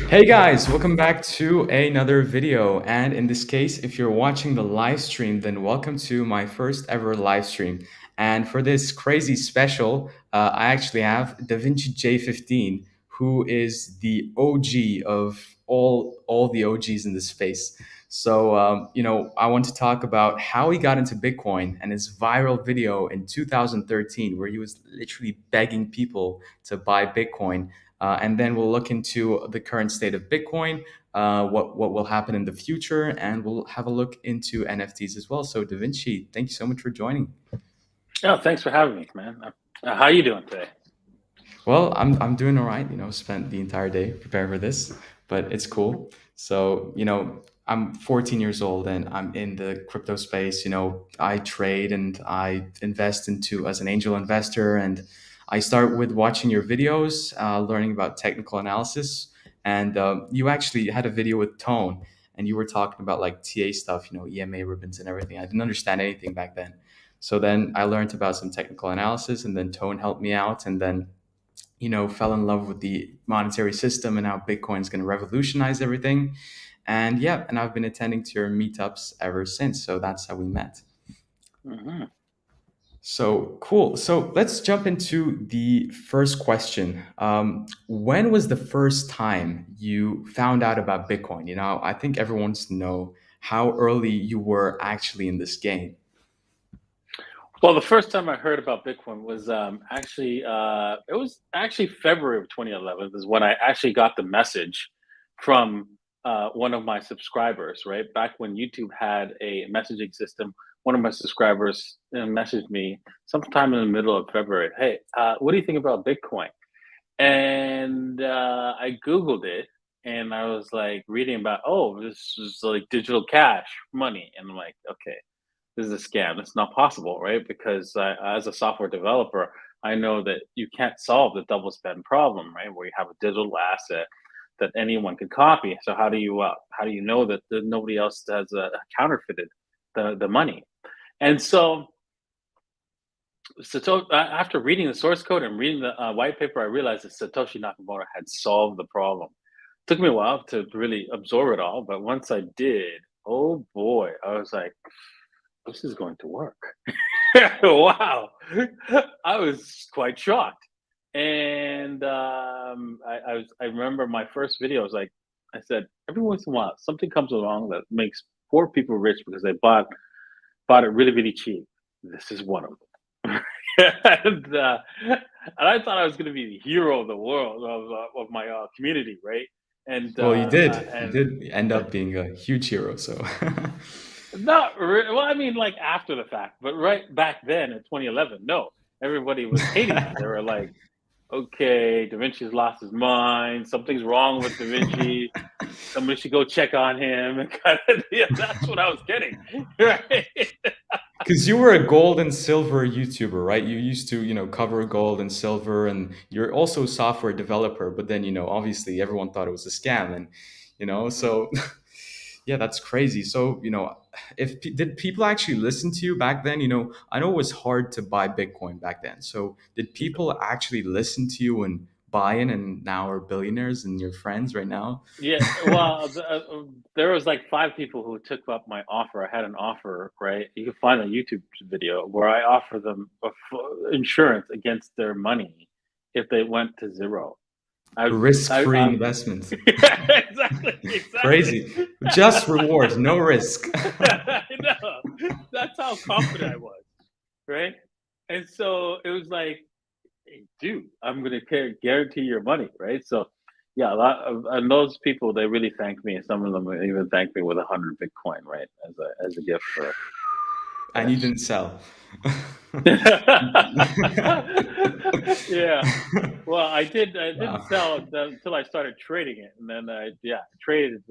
Hey guys, welcome back to another video. And in this case, if you're watching the live stream, then welcome to my first ever live stream. And for this crazy special, I actually have Davincij15, who is the OG of all the OGs in this space. So, I want to talk about how he got into Bitcoin and his viral video in 2013, where he was literally begging people to buy Bitcoin. And then we'll look into the current state of Bitcoin, what will happen in the future, and we'll have a look into NFTs as well. So, Davinci, thank you so much for joining. Oh, thanks for having me, man. How you doing today? Well, I'm doing all right. Spent the entire day preparing for this, but it's cool. So, I'm 14 years old and I'm in the crypto space. I trade and I invest into as an angel investor, and I start with watching your videos, learning about technical analysis. And you actually had a video with Tone, and you were talking about like TA stuff, EMA ribbons and everything. I didn't understand anything back then. So then I learned about some technical analysis, and then Tone helped me out, and then fell in love with the monetary system and how Bitcoin is going to revolutionize everything. And yeah, and I've been attending to your meetups ever since. So that's how we met. Hmm. So cool. So let's jump into the first question. When was the first time you found out about Bitcoin? I think everyone wants to know how early you were actually in this game. Well, the first time I heard about Bitcoin was actually it was actually February of 2011 is when I actually got the message from one of my subscribers. Right back when YouTube had a messaging system, one of my subscribers messaged me sometime in the middle of February. Hey, what do you think about Bitcoin? And I Googled it, and I was like reading about, oh, this is like digital cash money, and I'm like, okay, this is a scam. It's not possible, right? Because as a software developer, I know that you can't solve the double spend problem, right? Where you have a digital asset that anyone can copy. So how do you know that nobody else has counterfeited the money? And so after reading the source code and reading the white paper, I realized that Satoshi Nakamoto had solved the problem. Took me a while to really absorb it all, but once I did, oh boy, I was like, this is going to work. Wow. I was quite shocked. And I remember my first video was like, I said, every once in a while, something comes along that makes poor people rich because they bought it really, really cheap. This is one of them. And I thought I was going to be the hero of the world of my community, right? And Well, you uh, uh, did. You and did end up being a huge hero. So well, I mean, like after the fact, but right back then in 2011, no, everybody was hating me. They were like, "Okay, Da Vinci's lost his mind. Something's wrong with Da Vinci. Somebody should go check on him." And kind of, yeah, that's what I was getting, right? because you were a gold and silver YouTuber, right? You used to, cover gold and silver, and you're also a software developer. But then, obviously everyone thought it was a scam, and Mhm. so yeah, that's crazy. So, if did people actually listen to you back then? I know it was hard to buy Bitcoin back then. So, did people actually listen to you and buy in, and now are billionaires and your friends right now? Yeah, well, there was like 5 people who took up my offer. I had an offer, right? You can find a YouTube video where I offer them insurance against their money if they went to 0. Risk-free I investment. yeah, exactly, exactly. Crazy. Just rewards, no risk. I know. That's how confident I was, right? And so it was like, "Hey, dude, I'm gonna guarantee your money," right? So, yeah, a lot of and those people, they really thanked me, and some of them even thanked me with 100 Bitcoin, right, as a gift for And you yes. didn't sell. Yeah. Well, I didn't Wow. sell until I started trading it, and then yeah, traded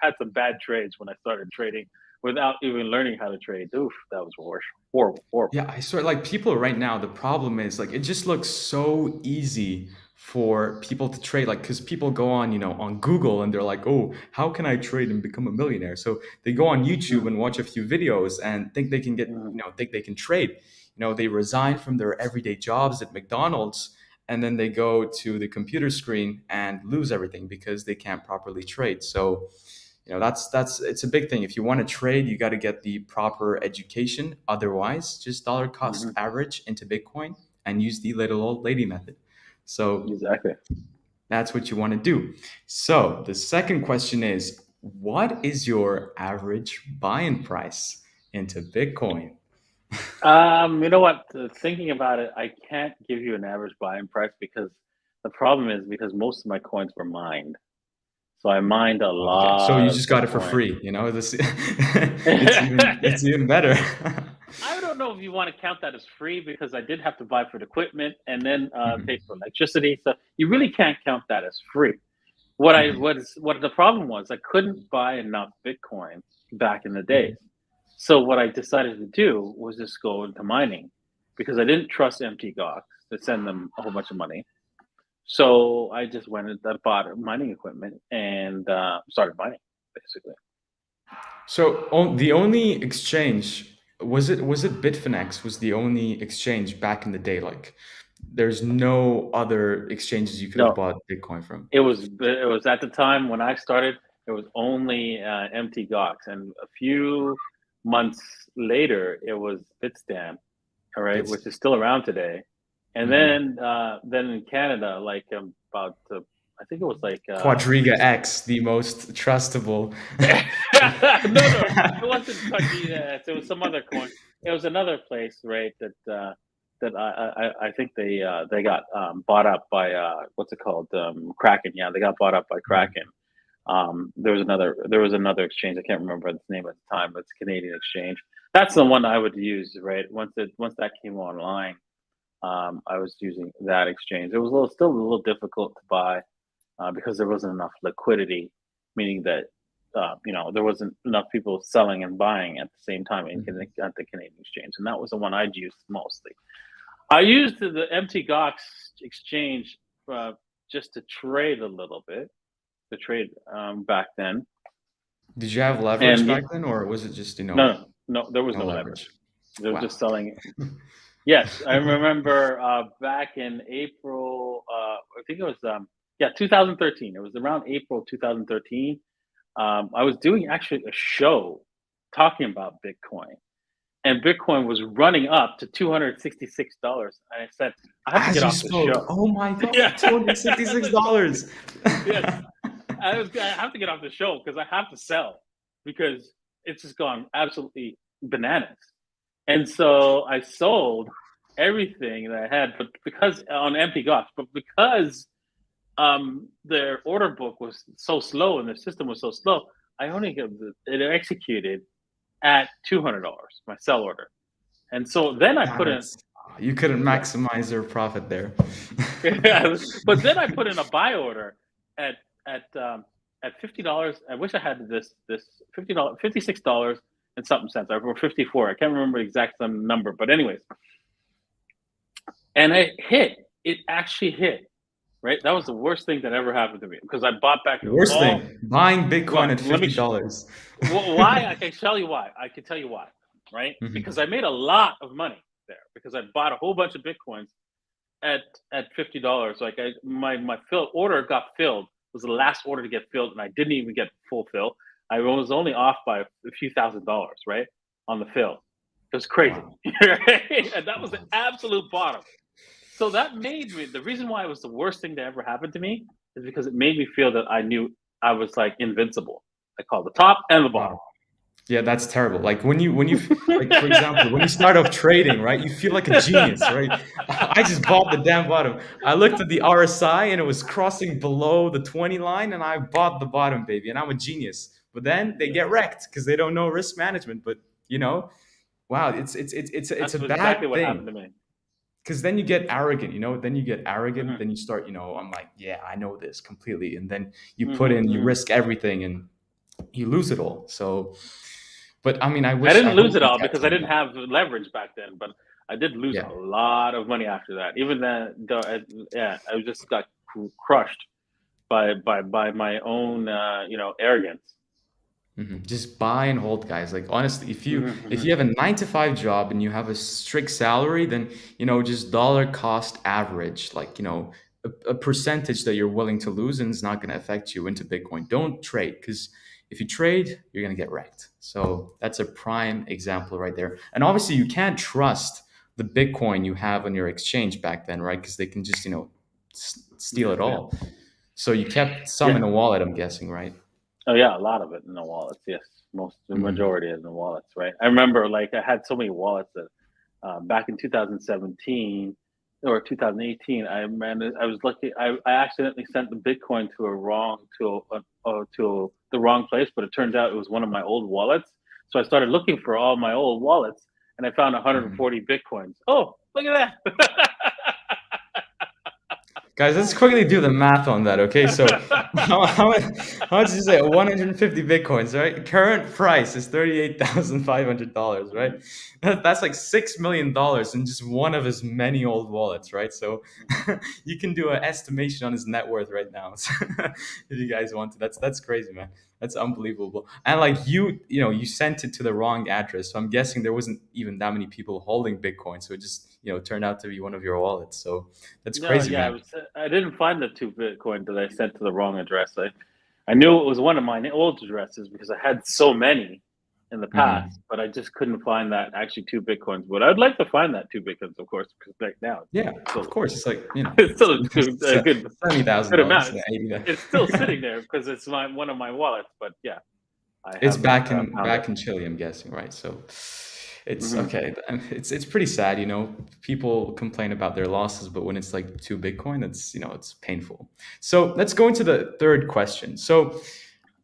had some bad trades when I started trading without even learning how to trade. Oof, that was worse. Horrible, horrible. Yeah, I swear, like people right now, the problem is like it just looks so easy for people to trade. Like, because people go on, on Google and they're like, oh, how can I trade and become a millionaire? So they go on YouTube Mm, and watch a few videos and think they can mm, trade. They resign from their everyday jobs at McDonald's, and then they go to the computer screen and lose everything because they can't properly trade. So that's it's a big thing. If you want to trade, you got to get the proper education. Otherwise, just dollar cost Hmm. average into Bitcoin and use the little old lady method. So Exactly. that's what you want to do. So the second question is, what is your average buying price into Bitcoin? You know what? Thinking about it, I can't give you an average buying price because the problem is because most of my coins were mined. So I mined a Okay, so lot you of just got it for Bitcoin. free. This it's even better. I don't know if you want to count that as free because I did have to buy for the equipment and then pay Mhm, for electricity. So you really can't count that as free. What the problem was, I couldn't buy enough Bitcoin back in the days. mhm. So what I decided to do was just go into mining because I didn't trust empty Gox to send them a whole bunch of money. So I just went and I bought mining equipment and started mining basically. So the only exchange was it Bitfinex was the only exchange back in the day. Like, there's no other exchanges you could have No, bought Bitcoin from. it was at the time when I started. It was only empty Gox, and a few months later, it was Bitstamp, all right, Bits. which is still around today. And Mhm. then in Canada, like about I think it was like Quadriga X, the most trustable. no, it wasn't Cardita. It was some other coin. It was another place, right? That I think they got bought up by what's it called, Kraken. Yeah, they got bought up by Mhm. Kraken. There was another exchange. I can't remember its name at the time, but it's a Canadian exchange. That's the one I would use, right? Once that came online, I was using that exchange. It was still a little difficult to buy because there wasn't enough liquidity, meaning that there wasn't enough people selling and buying at the same time Mhm. at the Canadian exchange, and that was the one I'd used mostly. I used the MT Gox exchange uh, just to trade a little bit, to trade back then, Did you have leverage and back then, or was it just no, there was no no leverage? leverage. They were Wow. just selling. Yes, I remember back in April. I think it was 2013. It was around April 2013. I was doing actually a show talking about Bitcoin, and Bitcoin was running up to $266. And I said, I have to As get you off the spoke, show. oh my God, Yeah, two hundred sixty-six dollars. yes, I have to get off the show because I have to sell because it's just gone absolutely bananas. And so I sold everything that I had, but because on empty Gox, but because their order book was so slow and the system was so slow, I only got it executed at $200, my sell order. And so then I put in, That's You couldn't yeah, maximize your profit there. but then I put in a buy order at at um, at $50. I wish I had this $50, $56 and something cents, or 54. I can't remember the exact number, but anyways, and it hit. It actually hit. Right, that was the worst thing that ever happened to me because I bought back Worst all. thing, buying Bitcoin Well, at let me $50. why I can tell you why. I can tell you why, right? Because Mhm. I made a lot of money there because I bought a whole bunch of bitcoins at $50. Like my fill order got filled. It was the last order to get filled, and I didn't even get full fill. I was only off by a few $1,000s, right, on the fill. It was crazy, Wow. right? And that was the Wow. absolute bottom. So that made me, the reason why it was the worst thing that ever happened to me is because it made me feel that I knew I was like invincible. I called the top and the bottom. Wow. Yeah, that's terrible. Like like, for example, when you start off trading, right, you feel like a genius, right? I just bought the damn bottom. I looked at the RSI and it was crossing below the 20 line, and I bought the bottom, baby, and I'm a genius. But then they Yeah, get wrecked because they don't know risk management. But you know, wow, it's a that's bad exactly what happened thing to me. because then you get arrogant. Then you get arrogant, Hmm. then you start, I'm like, yeah, I know this completely, and then you Hmm. you Hmm. risk everything and you lose it all. So, but I mean, I I didn't hope lose it you all kept because I some didn't back. have leverage back then, but I did lose Yeah. a lot of money after that. Even then, yeah, I just got crushed by my own arrogance. Just buy and hold, guys. Like honestly, if Hmm. you have a 9 to 5 job and you have a strict salary, then just dollar cost average, like a percentage that you're willing to lose, and it's not going to affect you into Bitcoin. Don't trade, because if you trade, you're going to get wrecked. So that's a prime example right there. And obviously, you can't trust the Bitcoin you have on your exchange back then, right? Because they can just steal Yeah, it yeah, all. So you kept some yeah. in a wallet, I'm guessing, right? Oh yeah, a lot of it in the wallets. Yes, the Hmm. majority is in the wallets, right? I remember like I had so many wallets that back in 2017 or 2018, I was lucky. I accidentally sent the Bitcoin to the wrong place, but it turned out it was one of my old wallets. So I started looking for all my old wallets, and I found Hmm. 140 Bitcoins. Oh, look at Guys, let's quickly do the math on that, okay? So, how much did you say? 150 bitcoins, right? Current price is $38,500, right? That's like $6 million in just one of his many old wallets, right? So, you can do an estimation on his net worth right now, so, if you guys want to. That's crazy, man. That's unbelievable. And like you sent it to the wrong address, so I'm guessing there wasn't even that many people holding Bitcoin, so it just turned out to be one of your wallets. So, that's No, crazy, yeah, man. I didn't find the 2 Bitcoin that I sent to the wrong address. I knew it was one of my old addresses because I had so many in the past, Hmm. but I just couldn't find that actually 2 Bitcoins. But I'd like to find that 2 Bitcoins, of course, because right now Yeah, it's of still course. It's like it's still a good seventy thousand good amount. dollars, 80. It's still sitting there because it's one of my wallets, but yeah, I It's haven't, found it. back in Chile, I'm guessing, right? So it's Mhm. okay. And it's pretty sad, People complain about their losses, but when it's like two Bitcoin, it's painful. So let's go into the third question. So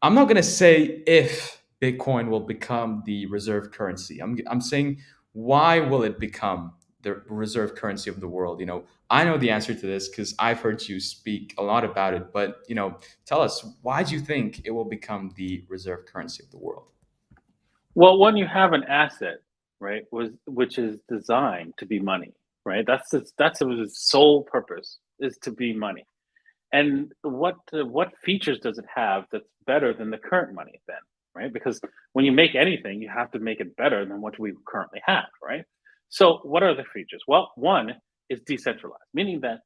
I'm not gonna say if Bitcoin will become the reserve currency. I'm saying, why will it become the reserve currency of the world? I know the answer to this because I've heard you speak a lot about it. But tell us, why do you think it will become the reserve currency of the world? Well, when you have an asset, right, which is designed to be money, right? Its sole purpose is to be money. And what features does it have that's better than the current money then, right? Because when you make anything, you have to make it better than what we currently have, right? So what are the features? Well, one is decentralized, meaning that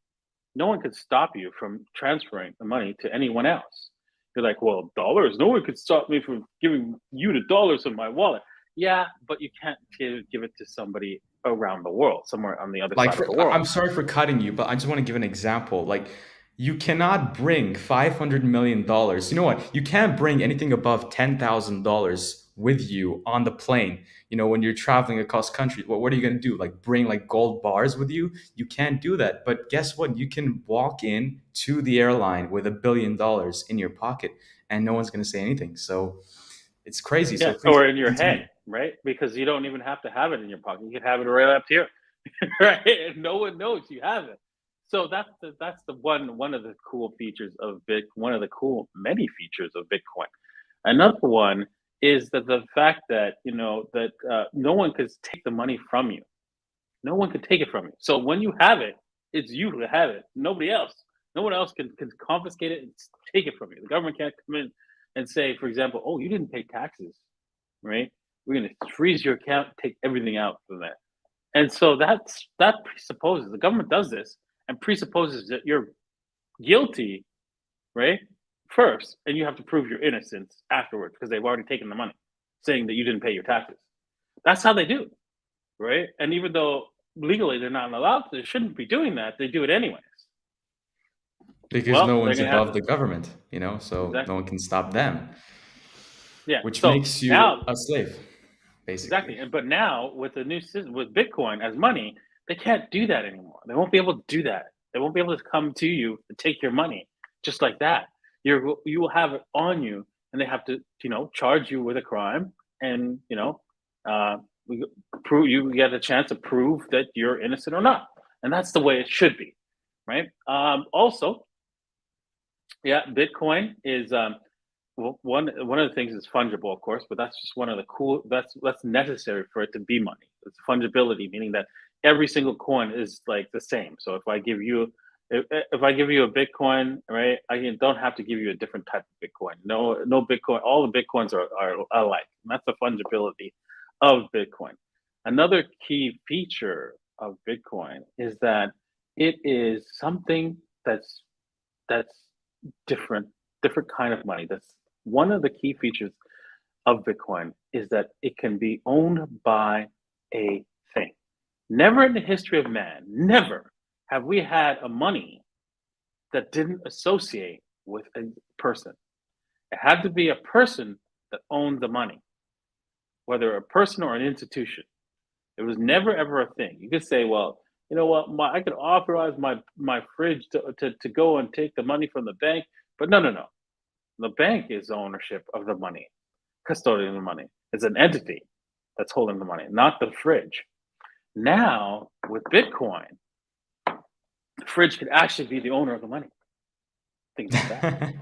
no one could stop you from transferring the money to anyone else. You're like, well, dollars, no one could stop me from giving you the dollars in my wallet. Yeah, but you can't give it to somebody around the world, somewhere on the other Like, side of the world. I'm sorry for cutting you, but I just want to give an example. Like, you cannot bring $500 million. You know what? You can't bring anything above $10,000 with you on the plane. When you're traveling across country, what are you gonna do? Like, bring like gold bars with you? You can't do that. But guess what? You can walk in to the airline with $1 billion in your pocket, and no one's gonna say anything. So it's crazy. So Yeah, please or in your continue. head, right? Because you don't even have to have it in your pocket. You can have it right up here, right? And no one knows you have it. So that's the one of the cool features of Bit. One of the cool many features of Bitcoin. Another one is that the fact that no one could take the money from you. No one can take it from you. So when you have it, it's you who have it. Nobody else. No one else can confiscate it and take it from you. The government can't come in and say, for example, "Oh, you didn't pay taxes, right? We're going to freeze your account, take everything out from that." And so that presupposes the government does this and presupposes that you're guilty, right? First, and you have to prove your innocence afterwards because they've already taken the money, saying that you didn't pay your taxes. That's how they do it, right? And even though legally they're not allowed to, they shouldn't be doing that. They do it anyways. Because no Well, they're one's gonna have above to the government, so no exactly, one can stop them, yeah. which So makes you now, a slave, basically. exactly, and but now with the new system with Bitcoin as money, they can't do that anymore. They won't be able to do that. They won't be able to come to you and take your money just like that. You will have it on you, and they have to charge you with a crime, and uh, we prove you get a chance to prove that you're innocent or not, and that's the way it should be, right? Also, yeah, Bitcoin is well, one of the things is fungible, of course, but that's just one of the cool. That's necessary for it to be money. It's fungibility, meaning that every single coin is like the same. So if I give you If I give you a Bitcoin, right, don't have to give you a different type of Bitcoin. No, no Bitcoin. All the Bitcoins are alike. And that's the fungibility of Bitcoin. Another key feature of Bitcoin is that it is something that's different, different kind of money. That's one of the key features of Bitcoin is that it can be owned by a thing. Never in the history of man, never have we had a money that didn't associate with a person. It had to be a person that owned the money, whether a person or an institution. It was never ever a thing. You could say, well, you know what, I could authorize my fridge to go and take the money from the bank, but no, no, no. The bank is ownership of the money, custodian of the money. It's an entity that's holding the money, not the fridge. Now, with Bitcoin, the fridge could actually be the owner of the money. Think about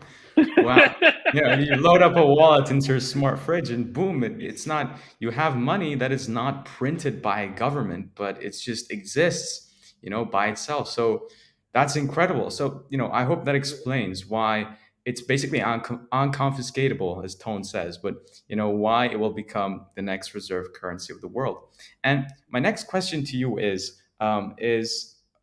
Wow. that. Yeah, you load up a wallet into your smart fridge and boom, it's not, you have money that is not printed by a government, but it just exists, by itself. So that's incredible. So, I hope that explains why it's basically unconfiscatable, as Tone says, but, why it will become the next reserve currency of the world. And my next question to you is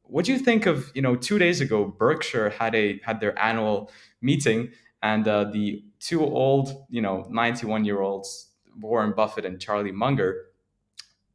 what do you think of, 2 days ago, Berkshire had their annual meeting, and the two old, 91-year-olds, Warren Buffett and Charlie Munger.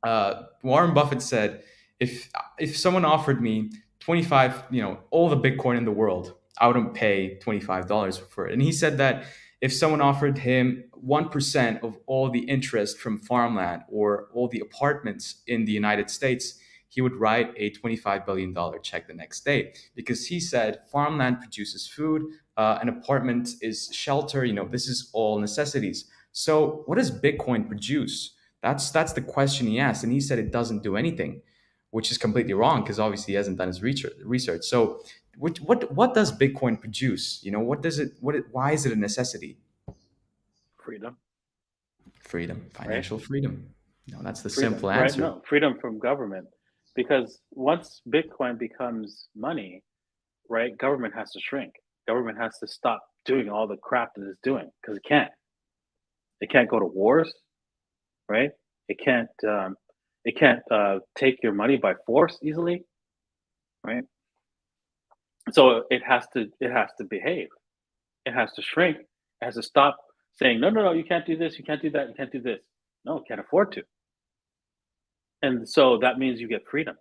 Warren Buffett said, if someone offered me 25, all the Bitcoin in the world, I wouldn't pay $25 for it. And he said that if someone offered him 1% of all the interest from farmland or all the apartments in the United States, he would write a $25 billion check the next day, because he said farmland produces food, an apartment is shelter. This is all necessities. So what does Bitcoin produce? That's the question he asked, and he said it doesn't do anything, which is completely wrong because obviously he hasn't done his research. So what does Bitcoin produce? What does it? Why is it a necessity? Freedom, Freedom, right? financial freedom. That's the Freedom, simple right? answer. No, freedom from government. Because once Bitcoin becomes money, right, government has to shrink. Government has to stop doing all the crap that it's doing because it can't. It can't go to wars, right? It can't. It can't take your money by force easily, right? So it has to. It has to behave. It has to shrink. It has to stop saying, no, no, no, you can't do this, you can't do that, you can't do this. No, it can't afford to. And so that means you get freedom.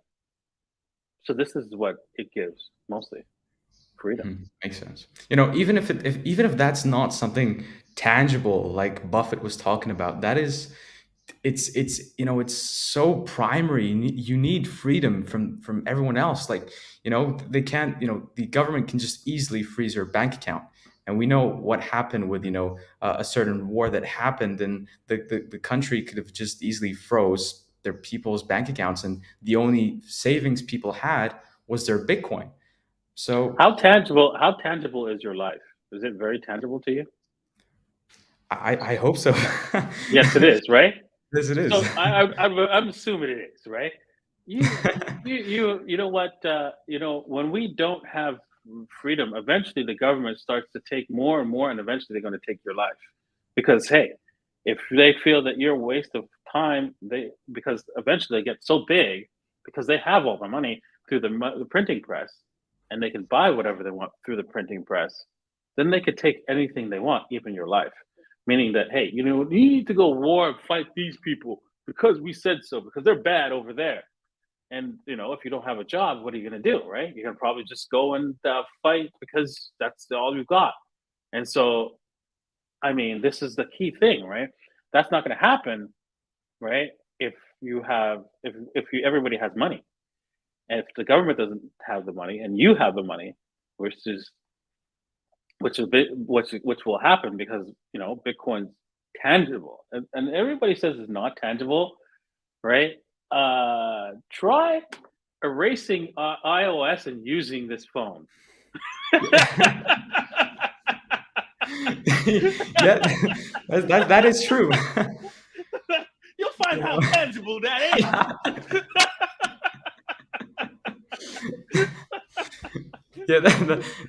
So this is what it gives mostly freedom. Mhm. Makes sense. Even if that's not something tangible like Buffett was talking about, that is, it's so primary. You need freedom from everyone else. Like, they can't, the government can just easily freeze your bank account. And we know what happened with, a certain war that happened, and the country could have just easily froze their people's bank accounts, and the only savings people had was their Bitcoin. So How tangible is your life? Is it very tangible to you? I hope so. Yes, it is, right? Yes, it is. So I'm assuming it is, right? You know what? When we don't have freedom, eventually the government starts to take more and more, and eventually they're going to take your life. Because hey, if they feel that you're a waste of time, they because eventually they get so big because they have all the money through the printing press, and they can buy whatever they want through the printing press. Then they could take anything they want, even your life. Meaning that, hey, you need to go war and fight these people because we said so, because they're bad over there. And if you don't have a job, what are you going to do, right? You're going to probably just go and fight because that's all you've got. And so, I mean, this is the key thing, right? That's not going to happen, right? If everybody has money, and if the government doesn't have the money, and you have the money, which is which will happen because Bitcoin's tangible, and everybody says it's not tangible, right? Try erasing iOS and using this phone. Yeah, that is true. You'll find You how know? tangible that is. Yeah,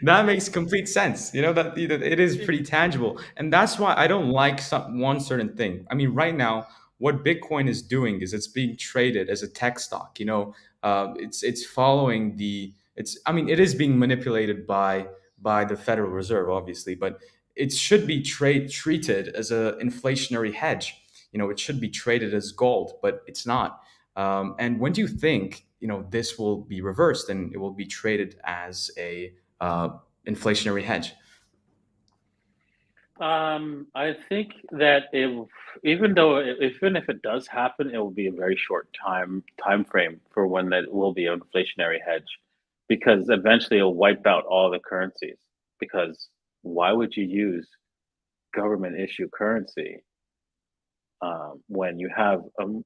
that makes complete sense. That it is pretty tangible, and that's why I don't like one certain thing. I mean, right now, what Bitcoin is doing is it's being traded as a tech stock. It's following the. It's I mean, it is being manipulated by the Federal Reserve, obviously, but it should be treated as a inflationary hedge. It should be traded as gold, but it's not. And when do you think this will be reversed and it will be traded as a inflationary hedge? I think that even though even if it does happen, it will be a very short time frame for when that will be an inflationary hedge, because eventually it'll wipe out all the currencies. Because why would you use government issue currency when you have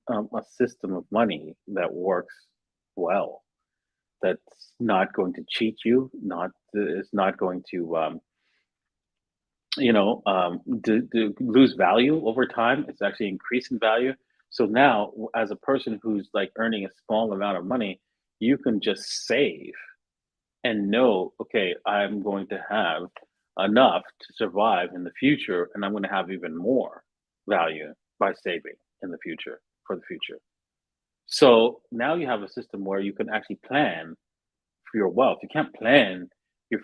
a system of money that works well, that's not going to cheat you, not is not going to lose value over time. It's actually increasing value. So now, as a person who's like earning a small amount of money, you can just save and know, okay, I'm going to have enough to survive in the future, and I'm going to have even more value by saving in the future for the future. So now you have a system where you can actually plan for your wealth. You can't plan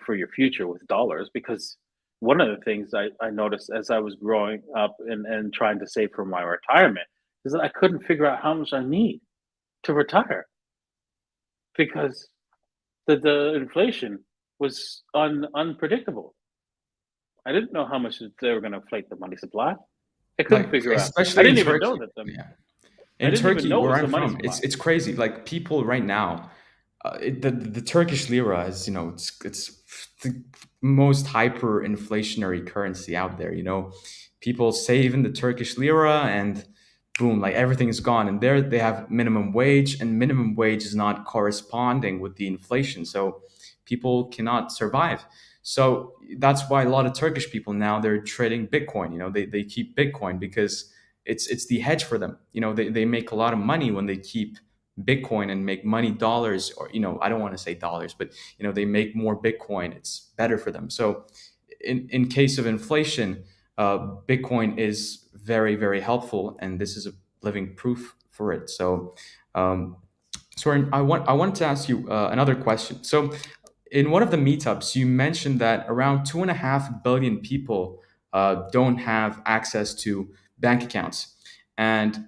for your future with dollars, because one of the things I noticed as I was growing up and trying to save for my retirement is that I couldn't figure out how much I need to retire, because the inflation was unpredictable. I didn't know how much they were going to inflate the money supply. I couldn't Like figure out. I especially in didn't even know Turkey. that the Yeah. I In didn't even Turkey, know it where was the I'm money from, supply. it's crazy. Like people right now, the Turkish lira is it's the most hyperinflationary currency out there. People save in the Turkish lira, and boom, like everything is gone. And there they have minimum wage, and minimum wage is not corresponding with the inflation, so people cannot survive. So that's why a lot of Turkish people now they're trading Bitcoin. They keep Bitcoin because it's the hedge for them. They make a lot of money when they keep Bitcoin and make money dollars, or I don't want to say dollars, but they make more Bitcoin. It's better for them. So in case of inflation, Bitcoin is very, very helpful, and this is a living proof for it. So Soren, I wanted to ask you another question. So in one of the meetups you mentioned that around 2.5 billion people don't have access to bank accounts, and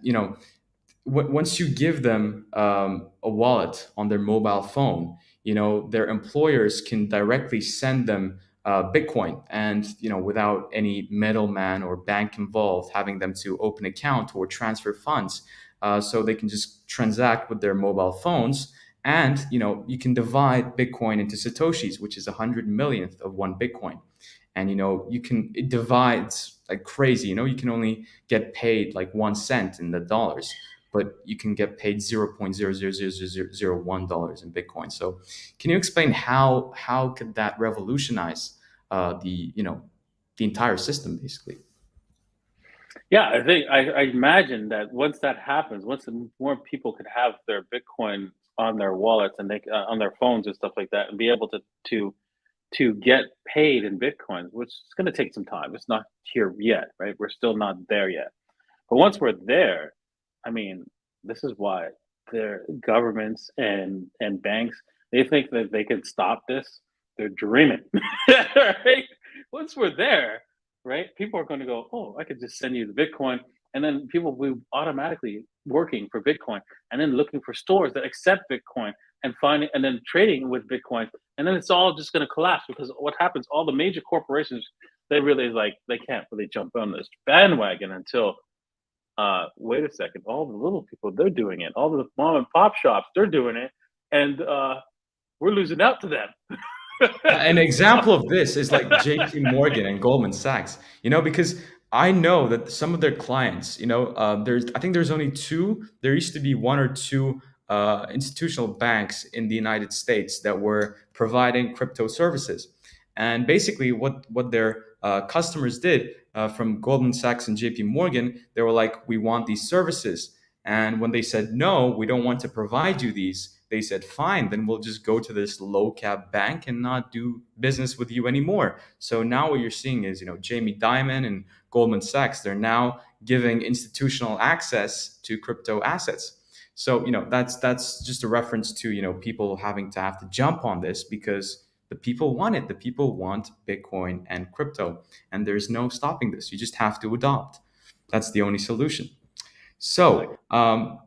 once you give them a wallet on their mobile phone, their employers can directly send them Bitcoin, and without any middleman or bank involved, having them to open account or transfer funds, so they can just transact with their mobile phones. And you can divide Bitcoin into satoshis, which is 100 millionth of one Bitcoin. And it divides like crazy. You can only get paid like 1 cent in the dollars, but you can get paid 0.0000001 in Bitcoin. So, can you explain how could that revolutionize the entire system basically? Yeah, I think I imagine that once that happens, once more people could have their Bitcoin on their wallets and they on their phones and stuff like that, and be able to to get paid in Bitcoins, which is going to take some time. It's not here yet, right? We're still not there yet. But once we're there, I mean, this is why their governments and banks, they think that they can stop this. They're dreaming, right? Once we're there, right? People are going to go, oh, I could just send you the Bitcoin, and then people will be automatically working for Bitcoin, and then looking for stores that accept Bitcoin and finding and then trading with Bitcoin, and then it's all just going to collapse, because what happens? All the major corporations, they really like they can't really jump on this bandwagon until wait a second, all the little people, they're doing it. All the mom and pop shops, they're doing it. And we're losing out to them. An So, example of this is like JP Morgan and Goldman Sachs, because I know that some of their clients, I think there's only two, there used to be one or two institutional banks in the United States that were providing crypto services. And basically, what their customers did from Goldman Sachs and JP Morgan, they were like, we want these services. And when they said, no, we don't want to provide you these, they said, fine, then we'll just go to this low cap bank and not do business with you anymore. So now what you're seeing is, Jamie Dimon and Goldman Sachs, they're now giving institutional access to crypto assets. So, that's just a reference to, people having to jump on this because the people want it. The people want Bitcoin and crypto, and there's no stopping this. You just have to adopt. That's the only solution. So, Exactly.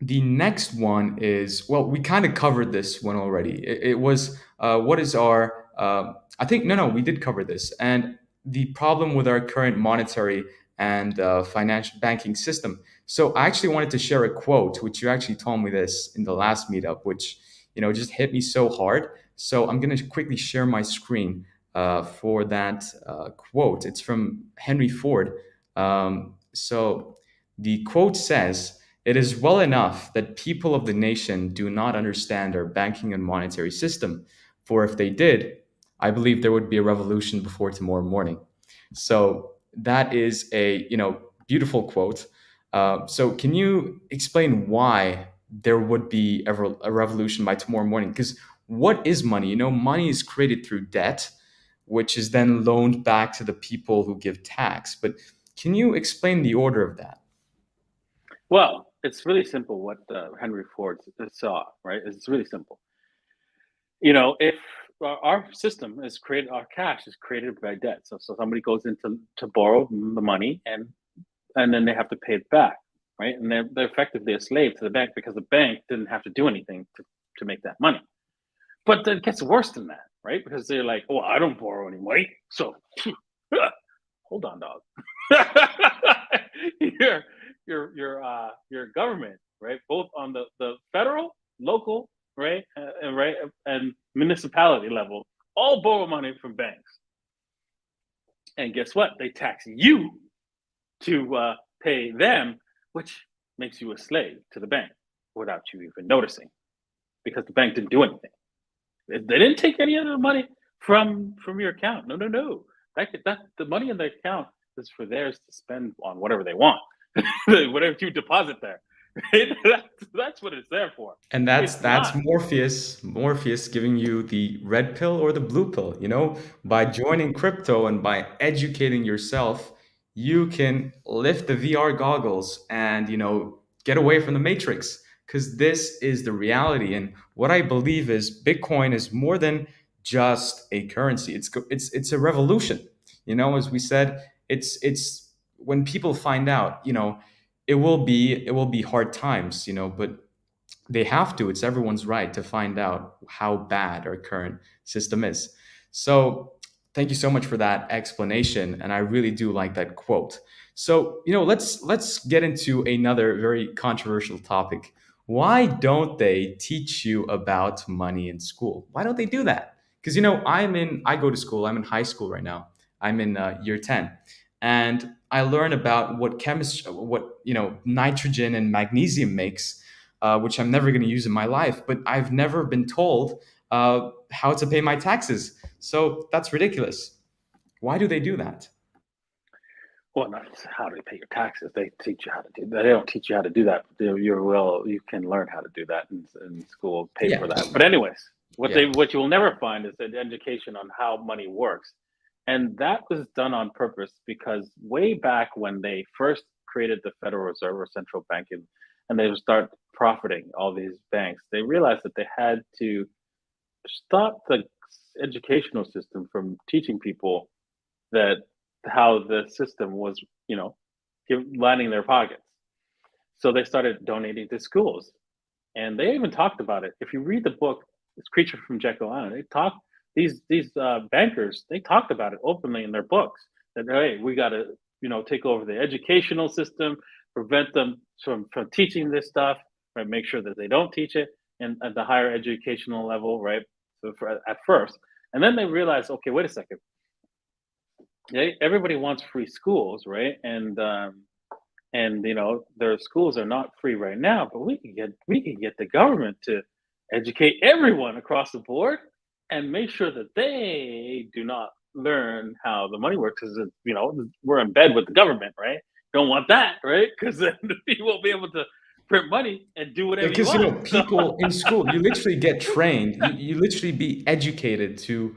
the next one is, well, we kind of covered this one already. It was, what is our, I think, no, we did cover this. And the problem with our current monetary and financial banking system. So I actually wanted to share a quote, which you actually told me this in the last meetup, which, just hit me so hard. So I'm going to quickly share my screen for that quote. It's from Henry Ford. So the quote says, "It is well enough that people of the nation do not understand our banking and monetary system, for if they did, I believe there would be a revolution before tomorrow morning." So that is a beautiful quote. So can you explain why there would be a revolution by tomorrow morning? Because what is money? Money is created through debt, which is then loaned back to the people who give tax. But can you explain the order of that? Well, it's really simple what Henry Ford saw, right? It's really simple. If our system is created, our cash is created by debt. So somebody goes in to borrow the money, and then they have to pay it back, right? And they're effectively a slave to the bank because the bank didn't have to do anything to make that money. But then it gets worse than that, right? Because they're like, "Oh, I don't borrow any money, so hold on, dog." your your government, right? Both on the federal, local, right, and municipality level, all borrow money from banks. And guess what? They tax you to pay them, which makes you a slave to the bank without you even noticing, because the bank didn't do anything. They didn't take any of the money from your account. No, no, no. That the money in the account is for theirs to spend on whatever they want, whatever you deposit there. Right? That's what it's there for. And that's It's that's not. Morpheus giving you the red pill or the blue pill. By joining crypto and by educating yourself, you can lift the VR goggles and get away from the matrix, because this is the reality. And what I believe is Bitcoin is more than just a currency. It's a revolution. As we said, it's when people find out, it will be hard times, but they have to. It's everyone's right to find out how bad our current system is. So, thank you so much for that explanation, and I really do like that quote. So, let's get into another very controversial topic. Why don't they teach you about money in school? Why don't they do that? Because I go to school. I'm in high school right now. I'm in year 10, and I learn about what chemistry, what nitrogen and magnesium makes, which I'm never going to use in my life. But I've never been told how to pay my taxes. So that's ridiculous. Why do they do that? Well, not how to pay your taxes. They teach you how to do. They don't teach you how to do that. You can learn how to do that in school. Pay Yeah, for that. But anyways, yeah, what you will never find is an education on how money works, and that was done on purpose because way back when they first created the Federal Reserve or central bank, and they would start profiting all these banks, they realized that they had to stop the educational system from teaching people that how the system was, lining their pockets. So they started donating to schools, and they even talked about it. If you read the book, "This Creature from Jekyll Island," they talk these bankers. They talked about it openly in their books that, hey, we got to take over the educational system, prevent them from teaching this stuff, right? Make sure that they don't teach it and at the higher educational level, right? So at first, and then they realized, okay, wait a second, everybody wants free schools, right? And their schools are not free right now, but we could get the government to educate everyone across the board and make sure that they do not learn how the money works, because we're in bed with the government, right? Don't want that, right? Because then we won't be able to print money and do whatever you Because want. So people in school, you literally get trained, you literally be educated to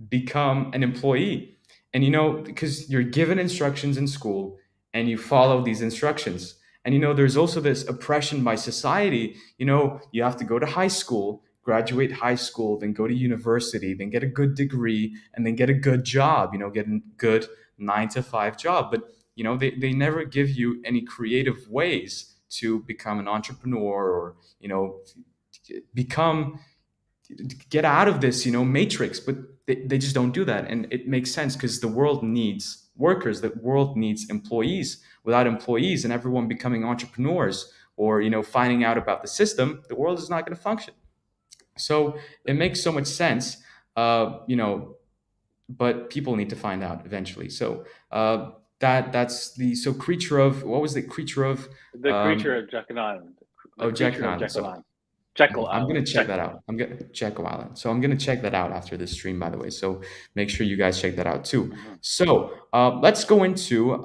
become an employee. And because you're given instructions in school and you follow these instructions. And there's also this oppression by society. You have to go to high school, graduate high school, then go to university, then get a good degree, and then get a good job, get a good 9 to 5 job. But they never give you any creative ways to become an entrepreneur, or become get out of this matrix. But they just don't do that. And it makes sense, because the world needs workers, the world needs employees. Without employees and everyone becoming entrepreneurs, or finding out about the system, the world is not going to function. So it makes so much sense. But people need to find out eventually. So that's the so creature of what was the creature of the creature of Jekyll Island, the Jack creature of Island. Jekyll So Island, Jekyll I'm gonna Island, check that Jekyll out. Island. I'm gonna Jekyll Island. So I'm gonna check that out after this stream, by the way. So make sure you guys check that out too. Mhm. So let's go into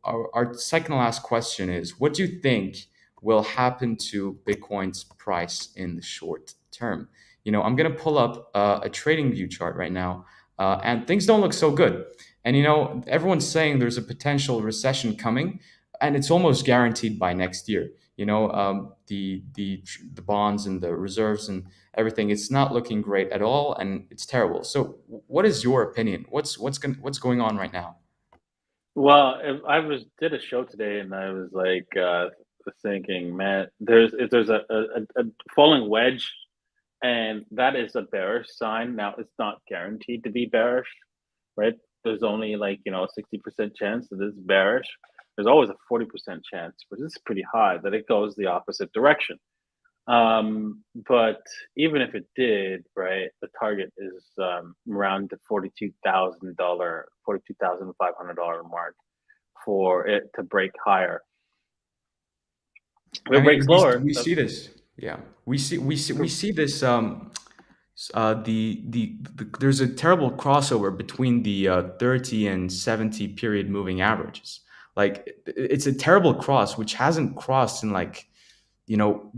our second to last question is, what do you think will happen to Bitcoin's price in the short term? I'm gonna pull up a trading view chart right now, and things don't look so good. And everyone's saying there's a potential recession coming, and it's almost guaranteed by next year. The bonds and the reserves and everything, it's not looking great at all, and it's terrible. So what is your opinion? What's going on right now? Well, if I was did a show today, and I was like thinking, man, if there's a falling wedge, and that is a bearish sign. Now it's not guaranteed to be bearish, right? There's only like 60% chance that it's bearish. There's always a 40% chance, which is pretty high, that it goes the opposite direction. But even if it did, right, the target is around the $42,500 mark for it to break higher. If I it mean, breaks lower, we that's see this. Yeah, we see this. There's a terrible crossover between the 30 and 70 period moving averages. Like it's a terrible cross which hasn't crossed in like you know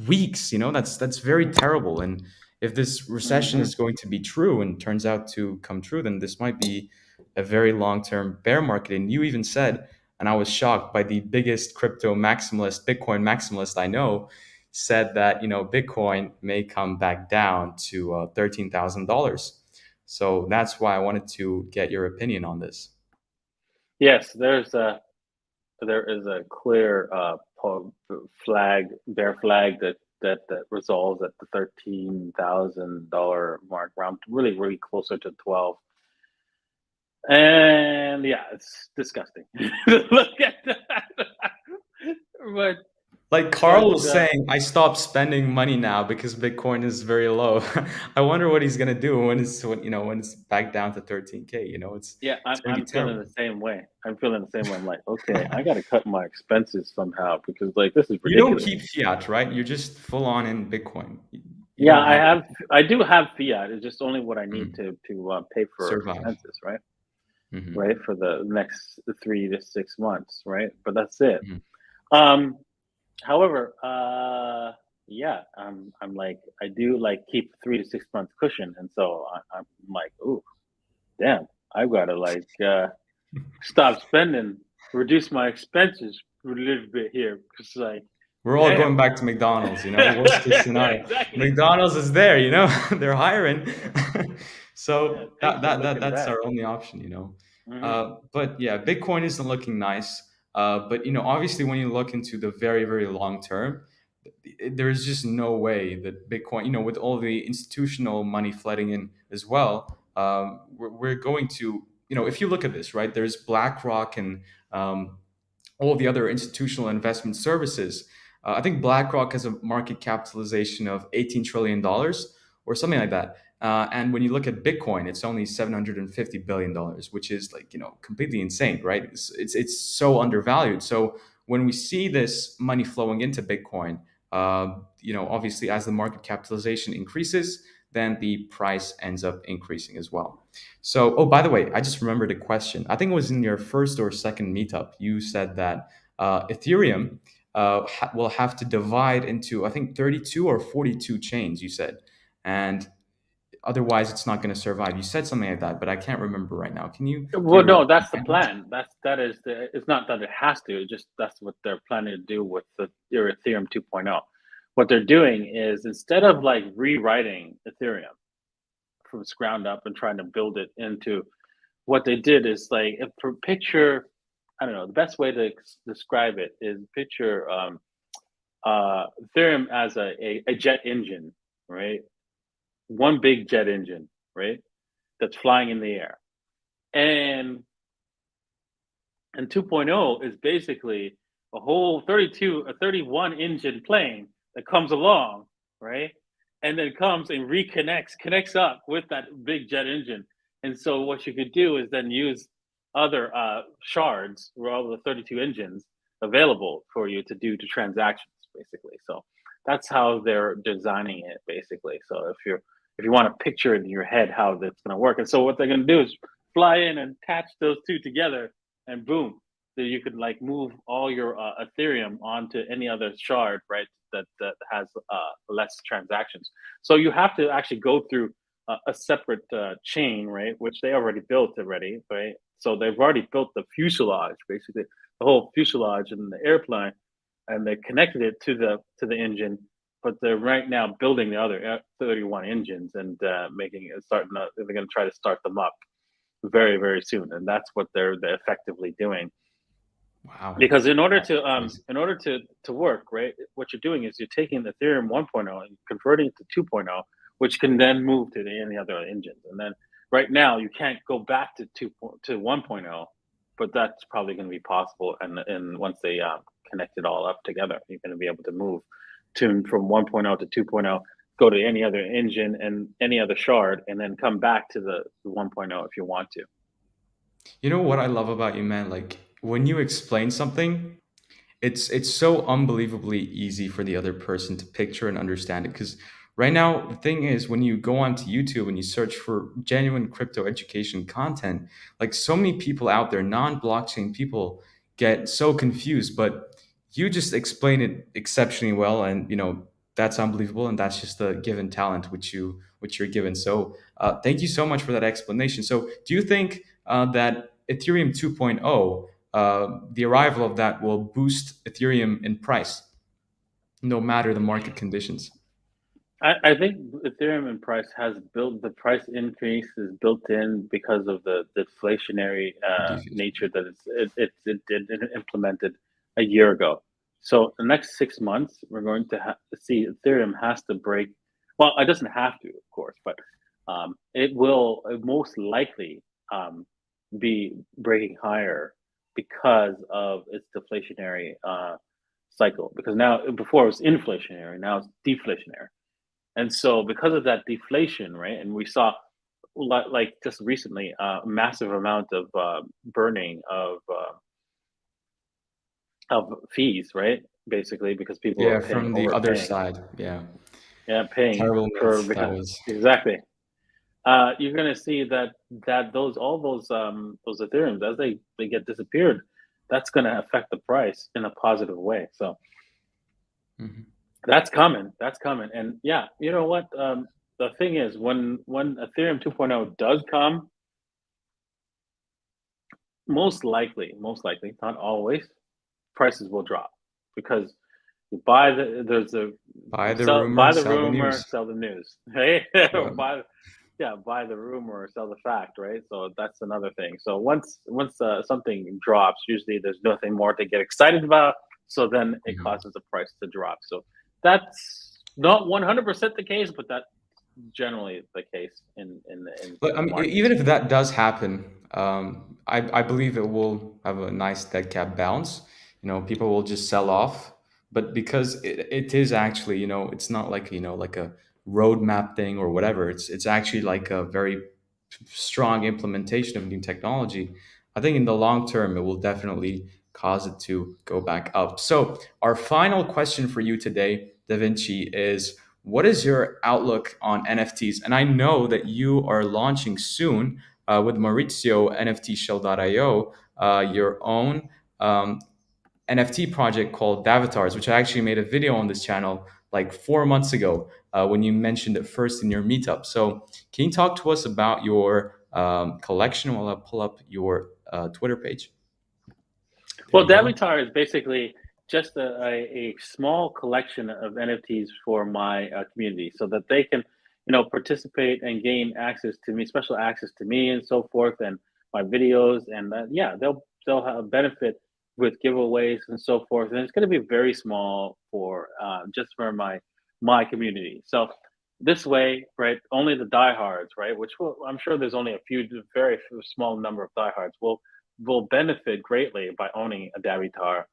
weeks. That's very terrible. And if this recession mhm. is going to be true and turns out to come true, then this might be a very long-term bear market. And you even said, and I was shocked by the biggest crypto maximalist, Bitcoin maximalist I know, said that Bitcoin may come back down to $13,000. So that's why I wanted to get your opinion on this. Yes, there is a clear bear flag that resolves at the $13,000 mark, around really really closer to 12. And yeah, it's disgusting. Look at that. but Like Carl but was saying, I stopped spending money now because Bitcoin is very low. I wonder what he's gonna do when it's back down to 13K. Yeah, It's gonna be I'm feeling terrible. the same way. I'm feeling the same way. I'm like, okay, I got to cut my expenses somehow, because like this is You don't ridiculous. keep fiat, right? You're just full on in Bitcoin. You Yeah, don't have I do have fiat. It's just only what I need mm, to pay for survive. expenses, right? Hmm. Right, for the next 3 to 6 months, right? But that's it. Hmm. Um, However, yeah, I'm like I do like keep 3 to 6 months cushion, and so I'm like, ooh, damn, I've got to like stop spending, reduce my expenses a little bit here, because like, We're all damn. going back to McDonald's. Worst case scenario. Exactly. McDonald's is there. They're hiring. Yeah, So things are looking that's bad. our only option. Hmm. But yeah, Bitcoin isn't looking nice. But obviously, when you look into the very very long term, there's just no way that Bitcoin, with all the institutional money flooding in as well, we're going to, if you look at this, right, there's BlackRock and all the other institutional investment services. I think BlackRock has a market capitalization of $18 trillion or something like that. And when you look at Bitcoin, it's only $750 billion, which is like, completely insane, right? It's so undervalued. So when we see this money flowing into Bitcoin, obviously as the market capitalization increases, then the price ends up increasing as well. So, oh, by the way, I just remembered a question. I think it was in your first or second meetup. You said that Ethereum will have to divide into, I think, 32 or 42 chains, you said. And otherwise, it's not going to survive. You said something like that, but I can't remember right now. Can Well, you no, that's the remind me? plan. That is the. It's not that it has to. It's just that's what they're planning to do with the Ethereum 2.0. What they're doing is instead of like rewriting Ethereum from its ground up and trying to build it into what they did is like if for picture, I don't know, the best way to describe it is picture Ethereum as a jet engine, right? One big jet engine, right? That's flying in the air. And 2.0 is basically a whole 31 engine plane that comes along, right? And then comes and connects up with that big jet engine. And so what you could do is then use other shards or all the 32 engines available for you to do the transactions, basically. So that's how they're designing it, basically. So if you want to picture it in your head how that's going to work, and so what they're going to do is fly in and attach those two together and boom, so you could like move all your Ethereum onto any other shard, right? That has less transactions. So you have to actually go through a separate chain, right? Which they already built already, right? So they've already built the fuselage, basically the whole fuselage and the airplane, and they connected it to the engine. But they're right now building the other 31 engines and making it starting. They're going to try to start them up very soon, and that's what they're effectively doing. Wow, Because that's crazy. in order to work, right, what you're doing is you're taking the Ethereum 1.0 and converting it to 2.0, which can then move to any other engines. And then right now you can't go back to 1.0, but that's probably going to be possible. And once they connect it all up together, you're going to be able to move to from 1.0 to 2.0, go to any other engine and any other shard, and then come back to the 1.0 if you want to. You know what I love about you, man? Like when you explain something, it's so unbelievably easy for the other person to picture and understand it. Because right now, the thing is, when you go onto YouTube and you search for genuine crypto education content, like so many people out there, non-blockchain people, get so confused. But you just explain it exceptionally well, and that's unbelievable, and that's just the given talent which you're given. So thank you so much for that explanation. So do you think that Ethereum 2.0, the arrival of that will boost Ethereum in price, no matter the market conditions? I think Ethereum in price has built the price increase is built in because of the deflationary nature that it implemented a year ago. So the next 6 months, we're going to see Ethereum has to break. Well, it doesn't have to, of course, but it will most likely be breaking higher because of its deflationary cycle. Because now, before it was inflationary, now it's deflationary. And so, because of that deflation, right, and we saw like just recently a massive amount of burning of fees, right? Basically, because people are Yeah, paying from the other overpaying, side. Yeah, yeah, paying terrible for myth that because was. exactly. You're gonna see that those all those Ethereums as they get disappeared, that's gonna affect the price in a positive way. So Mhm. that's coming. That's coming. And yeah, you know what? The thing is, when Ethereum 2.0 does come, most likely, not always, prices will drop because you buy there's a Buy the sell rumor, buy the sell the rumor, news. sell the news, right? Or Yeah. buy the rumor or sell the fact, right? So that's another thing. So once something drops, usually there's nothing more to get excited about. So then it Mhm. causes the price to drop. So that's not 100% the case, but that's generally the case But in I the mean, even markets. if that does happen, I believe it will have a nice dead cat bounce. People will just sell off. But because it is actually, it's not like, like a roadmap thing or whatever. It's actually like a very strong implementation of new technology. I think in the long term, it will definitely cause it to go back up. So, our final question for you today, Da Vinci, is what is your outlook on NFTs? And I know that you are launching soon with Maurizio, NFTshell.io, your own. Um, NFT project called Davitars, which I actually made a video on this channel like 4 months ago when you mentioned it first in your meetup. So can you talk to us about your collection while I pull up your Twitter page? There Well, you go. Davitar is basically just a small collection of NFTs for my community, so that they can, participate and gain access to me, special access to me, and so forth, and my videos, and yeah, they'll have benefit with giveaways and so forth. And it's going to be very small for just for my community. So this way, right? Only the diehards, right? Which I'm sure there's only a few, very small number of diehards will benefit greatly by owning a Davitar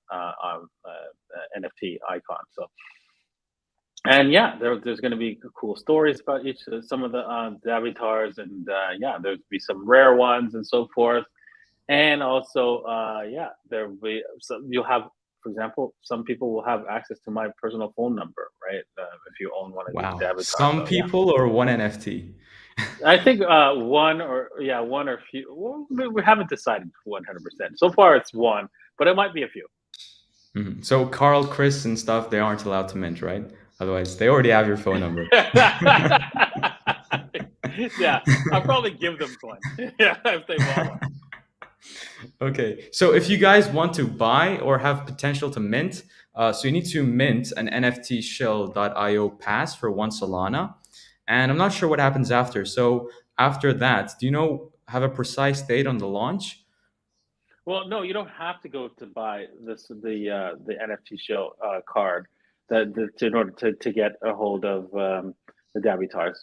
NFT icon. So, and yeah, there's going to be cool stories about each some of the Davitars, and yeah, there'll be some rare ones and so forth. And also, yeah, there'll be you'll have, for example, some people will have access to my personal phone number, right? If you own one of these Wow. Davitars. Some So yeah. people or one NFT? I think one or yeah, one or few. Well, we haven't decided 100%. So far, it's one, but it might be a few. Mhm. So Carl, Chris, and stuff, they aren't allowed to mint, right? Otherwise, they already have your phone number. Yeah, I'll probably give them one. Yeah, if they want one. Okay, so if you guys want to buy or have potential to mint, so you need to mint an NFT shell.io pass for 1 Solana. And I'm not sure what happens after. So after that, do you know, have a precise date on the launch? Well, no, you don't have to go to buy the NFT show card in order to get a hold of the Davitars.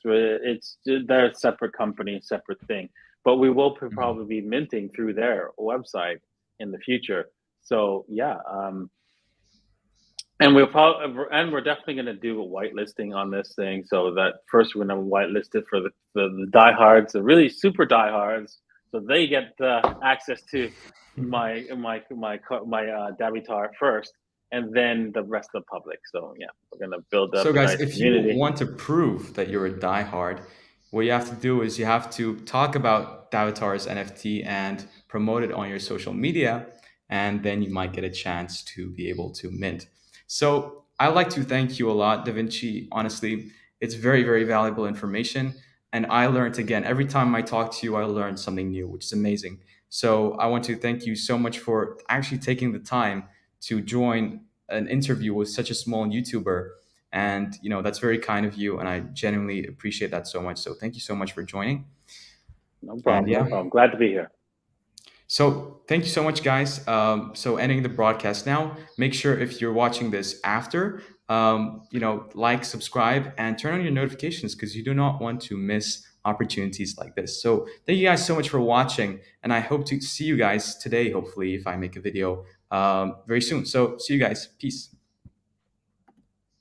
They're a separate company, separate thing. But we will Mhm. probably be minting through their website in the future. So yeah, and we're definitely going to do a whitelisting on this thing. So that first we're going to whitelist it for the diehards, the really super diehards, so they get access to my Davitar first, and then the rest of the public. So yeah, we're going to build up So, a guys, nice if you community. want to prove that you're a diehard, what you have to do is you have to talk about Davatar's NFT and promote it on your social media, and then you might get a chance to be able to mint. So, I'd like to thank you a lot, Da Vinci. Honestly, it's very, very valuable information. And I learned again, every time I talk to you, I learned something new, which is amazing. So, I want to thank you so much for actually taking the time to join an interview with such a small YouTuber, and that's very kind of you, and I genuinely appreciate that so much. So thank you so much for joining. No And problem, no yeah, problem. Glad to be here. so thank you so much, guys. So ending the broadcast now. Make sure if you're watching this after, like, subscribe, and turn on your notifications, because you do not want to miss opportunities like this. So thank you guys so much for watching, and I hope to see you guys today, hopefully, if I make a video very soon. So see you guys. Peace.